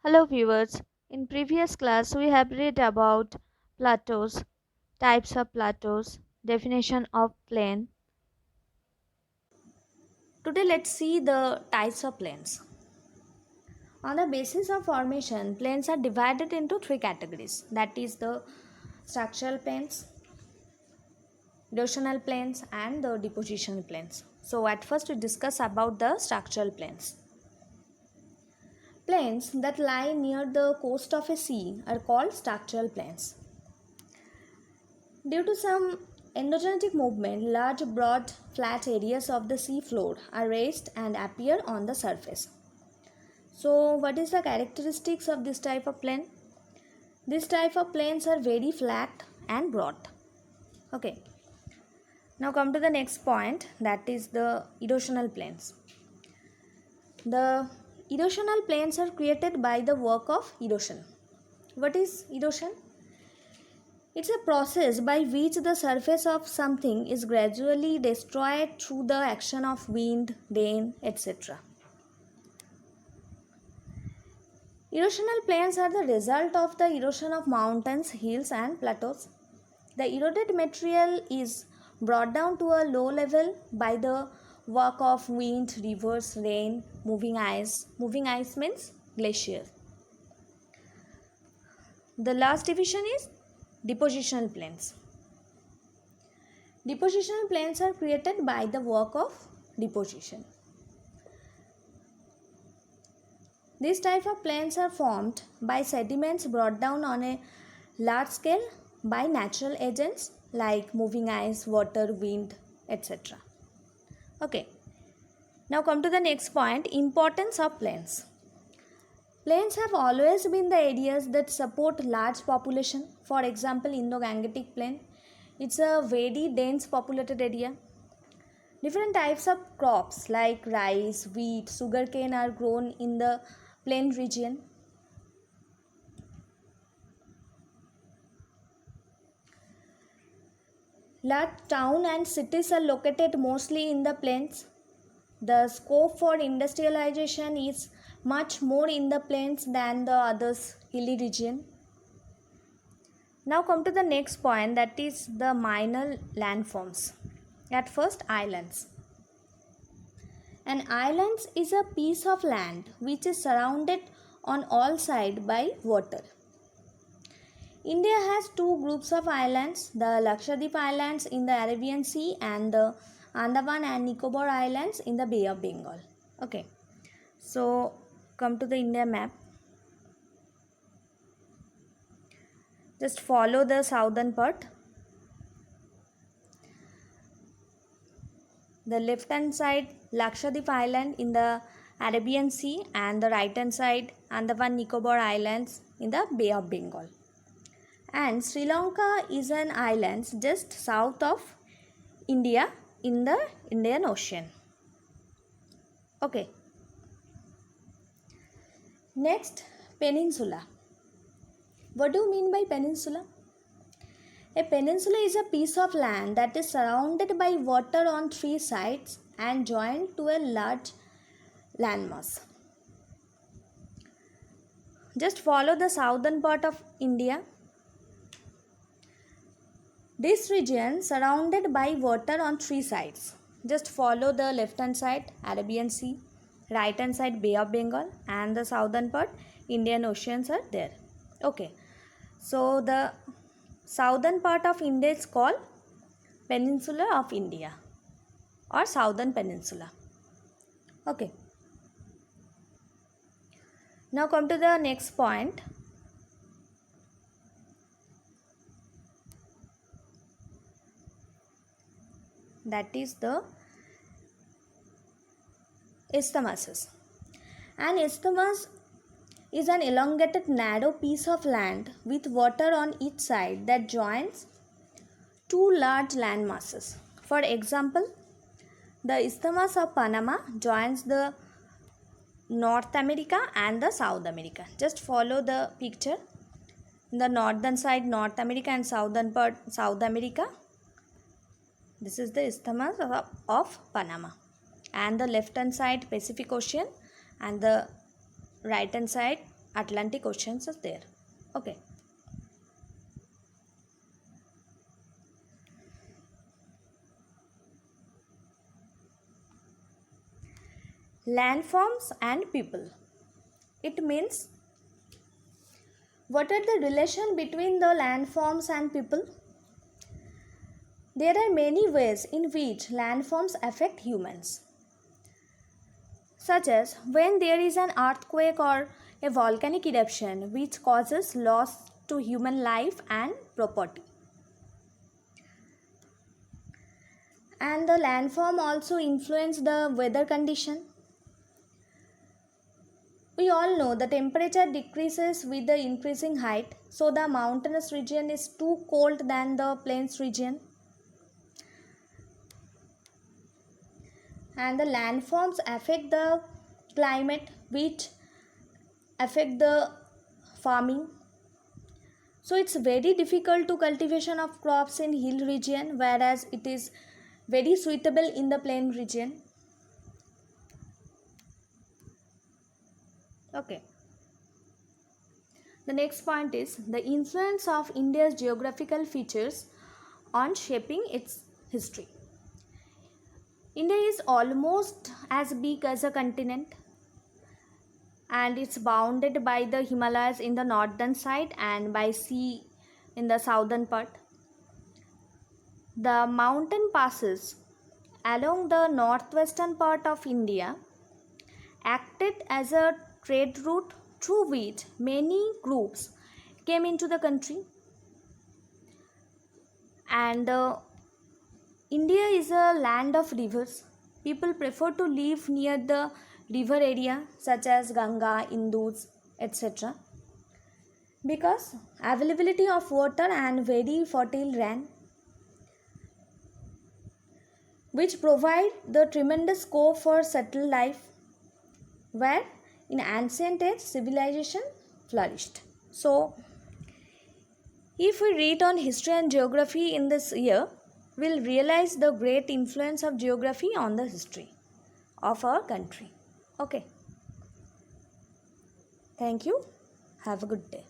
Hello viewers, in previous class we have read about plateaus, types of plateaus, definition of plain. Today let's see the types of plains. On the basis of formation, plains are divided into three categories, that is the structural plains, erosional plains and the depositional plains. So at first we discuss about the structural plains. Plains that lie near the coast of a sea are called structural plains. Due to some endogenetic movement, large, broad, flat areas of the sea floor are raised and appear on the surface. So, what is the characteristics of this type of plain? This type of plains are very flat and broad. Okay. Now come to the next point, that is the erosional plains. The erosional plains are created by the work of erosion. What is erosion? It's a process by which the surface of something is gradually destroyed through the action of wind, rain, etc. Erosional plains are the result of the erosion of mountains, hills, and plateaus. The eroded material is brought down to a low level by the work of wind, rivers, rain, moving ice. Moving ice means glacier. The last division is depositional plains. Depositional plains are created by the work of deposition. These type of plains are formed by sediments brought down on a large scale by natural agents like moving ice, water, wind, etc. Okay. Now come to the next point, importance of plains. Plains have always been the areas that support large population. For example, Indo-Gangetic plain. It's a very dense populated area. Different types of crops like rice, wheat, sugarcane are grown in the plain region. Large towns and cities are located mostly in the plains. The scope for industrialization is much more in the plains than the others hilly region. Now come to the next point, that is the minor landforms. At first, islands. An island is a piece of land which is surrounded on all sides by water. India has two groups of islands, the Lakshadweep Islands in the Arabian Sea and the Andaman and Nicobar Islands in the Bay of Bengal. Okay, so come to the India map. Just follow the southern part. The left hand side Lakshadweep Island in the Arabian Sea and the right hand side Andaman Nicobar Islands in the Bay of Bengal. And Sri Lanka is an island just south of India in the Indian Ocean. Okay. Next, peninsula. What do you mean by peninsula? A peninsula is a piece of land that is surrounded by water on three sides and joined to a large landmass. Just follow the southern part of India. This region surrounded by water on three sides. Just follow the left hand side Arabian Sea, right hand side Bay of Bengal, and the southern part Indian Oceans are there. Okay. So the southern part of India is called Peninsula of India or Southern Peninsula. Okay. Now come to the next point. That is the isthmuses. An isthmus is an elongated narrow piece of land with water on each side that joins two large land masses. For example, the Isthmus of Panama joins the North America and the South America. Just follow the picture. The northern side North America and southern part South America. This is the Isthmus of Panama. And the left hand side Pacific Ocean and the right hand side Atlantic Oceans is there. Okay. Landforms and people. It means, what are the relation between the landforms and people? There are many ways in which landforms affect humans, such as when there is an earthquake or a volcanic eruption which causes loss to human life and property. And the landform also influence the weather condition. We all know the temperature decreases with the increasing height, so the mountainous region is too cold than the plains region. And the landforms affect the climate, which affect the farming. So it's very difficult to cultivation of crops in hill region, whereas it is very suitable in the plain region. Okay. The next point is the influence of India's geographical features on shaping its history. India is almost as big as a continent, and it's bounded by the Himalayas in the northern side and by sea in the southern part. The mountain passes along the northwestern part of India acted as a trade route through which many groups came into the country. And India is a land of rivers. People prefer to live near the river area such as Ganga, Indus, etc. because availability of water and very fertile land, which provide the tremendous scope for settled life, where in ancient age civilization flourished. So if we read on history and geography in this year, we'll realize the great influence of geography on the history of our country. Okay. Thank you. Have a good day.